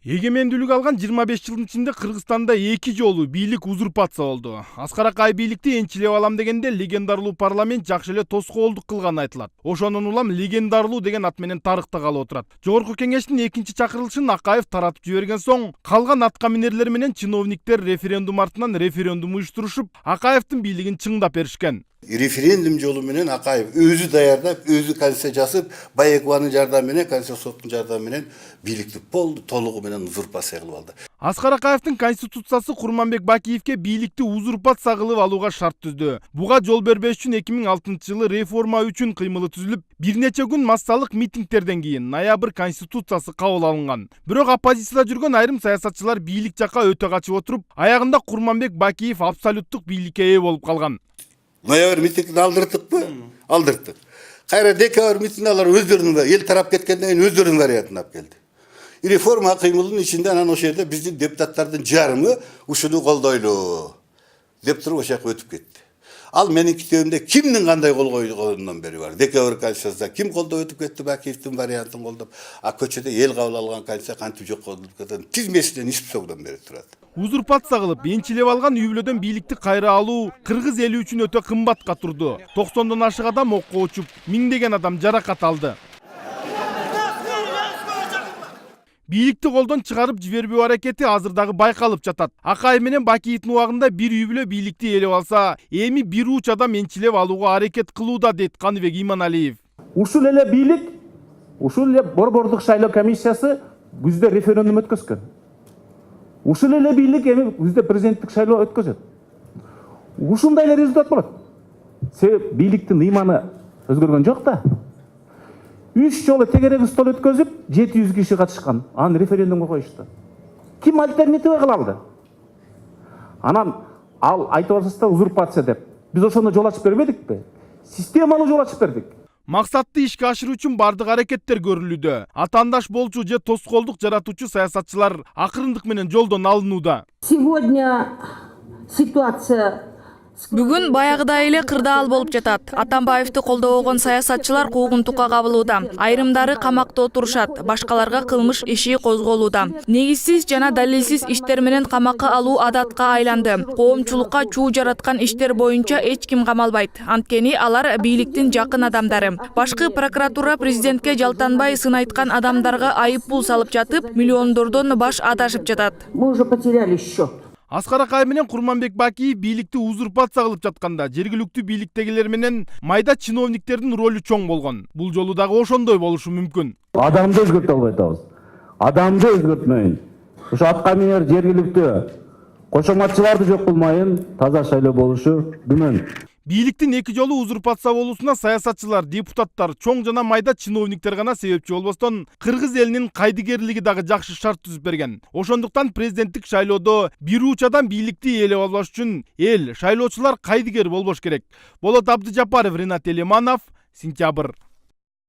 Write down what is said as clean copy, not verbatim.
Эгемендүүлүк алган 25 жылдын ичинде Кыргызстанда 2 жолу бийлик узурпация болду. Аскар Акаев бийликти энчилеп алам дегенде легендарлуу парламент жакшы эле тоскоолдук кылганы айтылат. Ошонун улам легендарлуу деген ат менен тарыхта калып отурат. Жогорку кеңештин экинчи чакырылышын Акаев таратып жиберген соң, калган атка минерлер менен чиновниктер референдум артынан референдум уюштурушуп, Акаевдин бийлигин чыңдап беришкен. Референдум жолу менен Акаев өзү даярдап, өзү конституция жазып, Баекованын жардамы менен, Конституциянын жардамы менен бийликти толугу менен узурпация кылып алды. Аскар Акаевдин конституциясы Курманбек Бакиевке бийликти узурпация кылып алууга шарт түздү. Буга жол бербеш үчүн 2006-жылы реформа үчүн кыймылы түзүлүп, бир нече күн массалык митингтерден кийин ноябрь конституциясы кабыл алынган. Бирок оппозицияда жүргөн айрым саясатчылар бийлик жакка өтө качып отуруп, аягында Курманбек Бакиев абсолюттук бийликке ээ болуп калган. Ноябрь митингин алдырдыкпы? Алдырдык. Кайра декабрь митингин алар өздөрүнүн эл тарап кеткенден кийин өздөрүнүн вариантын алып келди. Реформа кыймылынын ичинде анан ошол жерде биздин депутаттардын жарымы ушуну колдойлу деп туруп ошол жака өтүп кетти. Ал менин китебимде кимдин кандай кол койгонунан бери бар. Декабрь конституциясында ким колдоп өтүп кетти, Бакиевдин вариантын колдоп, а көчөдө эл кабыл алган конституция кантип жок болуп кеткен тизмесинен испсогдон бери турат. Узурпация кылып, энчилеп алган үй-бүлөдөн бийликти кайра алуу кыргыз эли үчүн өтө кымбатка турду. 90дон ашык адам окко учуп, миңдеген адам жаракат алды. Бийликти колдон чыгарып жибербөө аракети азыр дагы байкалып жатат. Акаев менен Бакиевдин убагында бир үй-бүлө бийликти ээлеп алса, эми бир уч адам энчилеп алууга аракет кылууда, дейт Каныбек Иманалиев. Ушул эле бийлик, ушул эле борбордук шайлоо комиссиясы күздө референдум өткөзгөн. Ушул эле бийлик эми күздө президенттик шайлоо өткөзөт. Ушундай эле результат болот. Себеп бийликтин ыйманы өзгөргөн жок да. 3 жолу тегерек стол өткөзүп, 700 киши катышкан. Аны референдумга коюшту. Ким альтернатива кыла алды? Анан ал айтып атасыздар узурпация деп. Биз ошондо жол ачып бербедикпи? Системалуу жол ачып бердик. Максатты ишке ашыруу үчүн бардык аракеттер көрүлүүдө. Атаандаш болчу же тоскоолдук жаратуучу саясатчылар акырындык менен жолдон алынууда. Сегодня ситуация Бүгүн баягыдай эле кырдаал болуп жатат. Атамбаевди колдобогон саясатчылар куугунтукка кабылууда. Айрымдары камакта отурушат, башкаларга кылмыш иши козголууда. Негизсиз жана далилсиз иштер менен камакка алуу адатка айланды. Коомчулукка чуу жараткан иштер боюнча эч ким камалбайт. Анткени алар бийликтин жакын адамдары. Башкы прокуратура президентке жалтанбай сын айткан адамдарга айып пул салып жатып, миллиондордон баш адашып жатат. мы уже потеряли счет. Аскар Акаев менен Курманбек Бакиев бийликти узурпация кылып жатканда жергиликтүү бийликтегилер менен майда чиновниктердин ролу чоң болгон. Бул жолу дагы ошондой болушу мүмкүн. Адамды өзгөртө албай атабыз. Адамды өзгөртмөйүн. Ошо атка минер жергиликтүү кошоматчыларды жок кылмайын, таза шайлоо болушу күмөн. Бийликтин 2 жолу узурпация болуусуна саясатчылар, депутаттар, чоң жана майда чиновниктер гана себепчи болбостон, кыргыз элинин кайдыгерлиги дагы жакшы шарт түзүп берген. Ошондуктан президенттик шайлоодо бир уч адам бийликти ээлеп албаш үчүн эл, шайлоочулар кайдыгер болбош керек. Болот Абдыжапаров, Ринат Элеманов, Сентябрь.